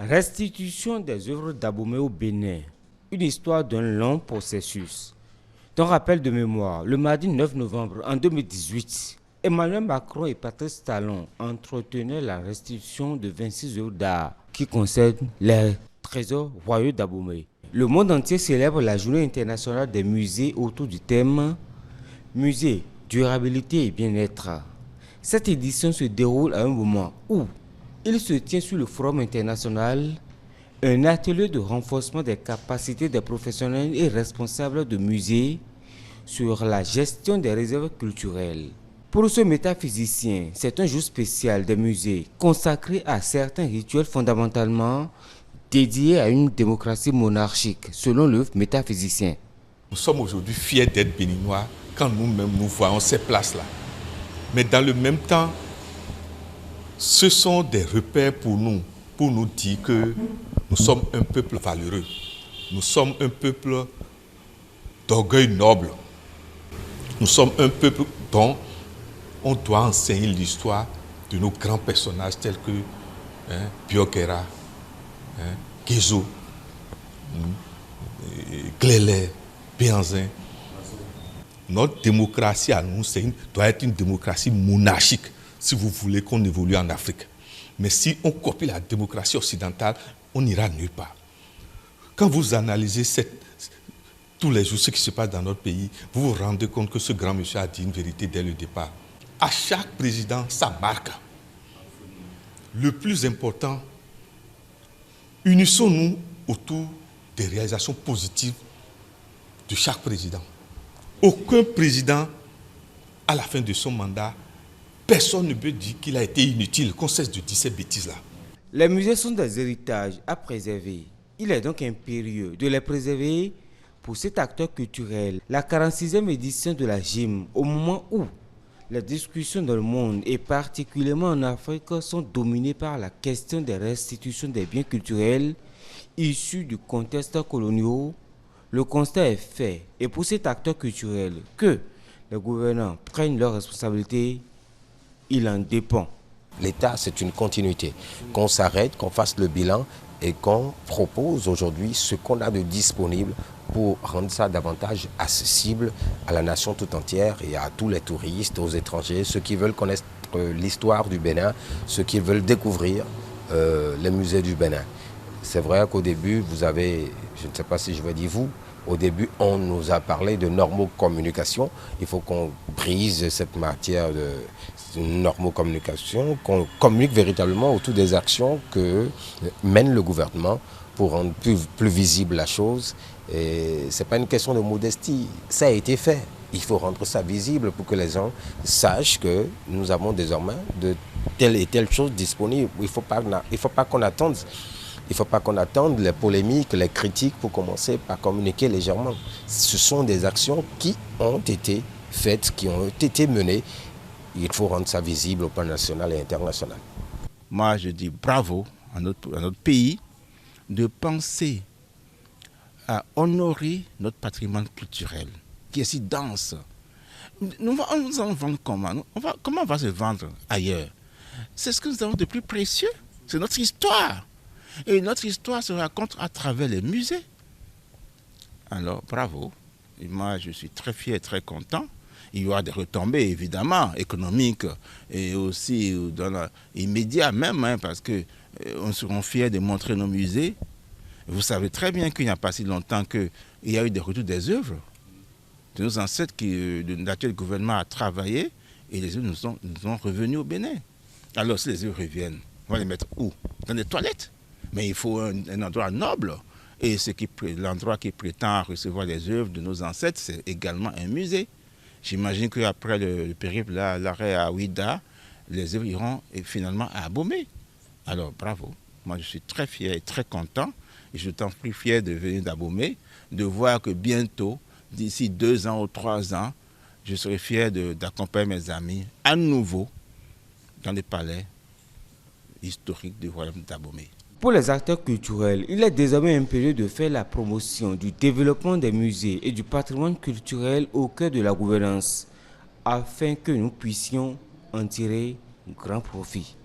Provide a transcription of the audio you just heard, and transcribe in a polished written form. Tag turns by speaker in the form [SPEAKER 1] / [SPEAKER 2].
[SPEAKER 1] Restitution des œuvres d'Abomey au Bénin, une histoire d'un long processus. D'un rappel de mémoire, le mardi 9 novembre en 2018, Emmanuel Macron et Patrice Talon entretenaient la restitution de 26 œuvres d'art qui concernent les trésors royaux d'Abomey. Le monde entier célèbre la journée internationale des musées autour du thème « Musée, durabilité et bien-être ». Cette édition se déroule à un moment où il se tient sur le Forum international un atelier de renforcement des capacités des professionnels et responsables de musées sur la gestion des réserves culturelles. Pour ce métaphysicien, c'est un jour spécial des musées consacré à certains rituels fondamentalement dédiés à une démocratie monarchique, selon le métaphysicien.
[SPEAKER 2] Nous sommes aujourd'hui fiers d'être béninois quand nous-mêmes nous voyons ces places-là. Mais dans le même temps, ce sont des repères pour nous dire que nous sommes un peuple valeureux. Nous sommes un peuple d'orgueil noble. Nous sommes un peuple dont on doit enseigner l'histoire de nos grands personnages tels que Biokera, Guézo, Glélé, Béanzin. Notre démocratie à nous doit être une démocratie monarchique si vous voulez qu'on évolue en Afrique. Mais si on copie la démocratie occidentale, on n'ira nulle part. Quand vous analysez tous les jours ce qui se passe dans notre pays, vous vous rendez compte que ce grand monsieur a dit une vérité dès le départ. À chaque président, sa marque. Le plus important, unissons-nous autour des réalisations positives de chaque président. Aucun président, à la fin de son mandat, personne ne peut dire qu'il a été inutile, qu'on cesse de dire ces bêtises-là.
[SPEAKER 1] Les musées sont des héritages à préserver. Il est donc impérieux de les préserver pour cet acteur culturel. La 46e édition de la GIM, au moment où les discussions dans le monde et particulièrement en Afrique sont dominées par la question des restitutions des biens culturels issus du contexte colonial, le constat est fait. Et pour cet acteur culturel, que les gouvernants prennent leurs responsabilités, il en dépend.
[SPEAKER 3] L'État, c'est une continuité. Qu'on s'arrête, qu'on fasse le bilan et qu'on propose aujourd'hui ce qu'on a de disponible pour rendre ça davantage accessible à la nation tout entière et à tous les touristes, aux étrangers, ceux qui veulent connaître l'histoire du Bénin, ceux qui veulent découvrir les musées du Bénin. C'est vrai qu'au début, vous avez, je ne sais pas si je vais dire vous, au début, on nous a parlé de normocommunication. Il faut qu'on brise cette matière de normocommunication, qu'on communique véritablement autour des actions que mène le gouvernement pour rendre plus visible la chose. Et ce n'est pas une question de modestie, ça a été fait. Il faut rendre ça visible pour que les gens sachent que nous avons désormais de telle et telle chose disponible. Il ne faut pas qu'on attende. Il ne faut pas qu'on attende les polémiques, les critiques pour commencer par communiquer légèrement. Ce sont des actions qui ont été faites, qui ont été menées. Il faut rendre ça visible au plan national et international.
[SPEAKER 4] Moi, je dis bravo à notre pays de penser à honorer notre patrimoine culturel, qui est si dense. Nous allons vendre comment? Comment on va se vendre ailleurs? C'est ce que nous avons de plus précieux. C'est notre histoire. Et notre histoire se raconte à travers les musées. Alors, bravo. Et moi, je suis très fier et très content. Il y aura des retombées, évidemment, économiques et aussi immédiats même, parce qu'on sera fiers de montrer nos musées. Vous savez très bien qu'il n'y a pas si longtemps qu'il y a eu des retours des œuvres de nos ancêtres dans lesquels le gouvernement a travaillé et les œuvres nous sont revenus au Bénin. Alors, si les œuvres reviennent, on va les mettre où? Dans les toilettes. Mais il faut un endroit noble. Et l'endroit qui prétend recevoir les œuvres de nos ancêtres, c'est également un musée. J'imagine qu'après le périple, l'arrêt à Ouida, les œuvres iront finalement à Abomey. Alors, bravo. Moi, je suis très fier et très content. Et je suis tant plus fier de venir d'Abomey, de voir que bientôt, d'ici 2 ans ou 3 ans, je serai fier d'accompagner mes amis à nouveau dans les palais historiques du royaume d'Abomey.
[SPEAKER 1] Pour les acteurs culturels, il est désormais impérieux de faire la promotion du développement des musées et du patrimoine culturel au cœur de la gouvernance, afin que nous puissions en tirer un grand profit.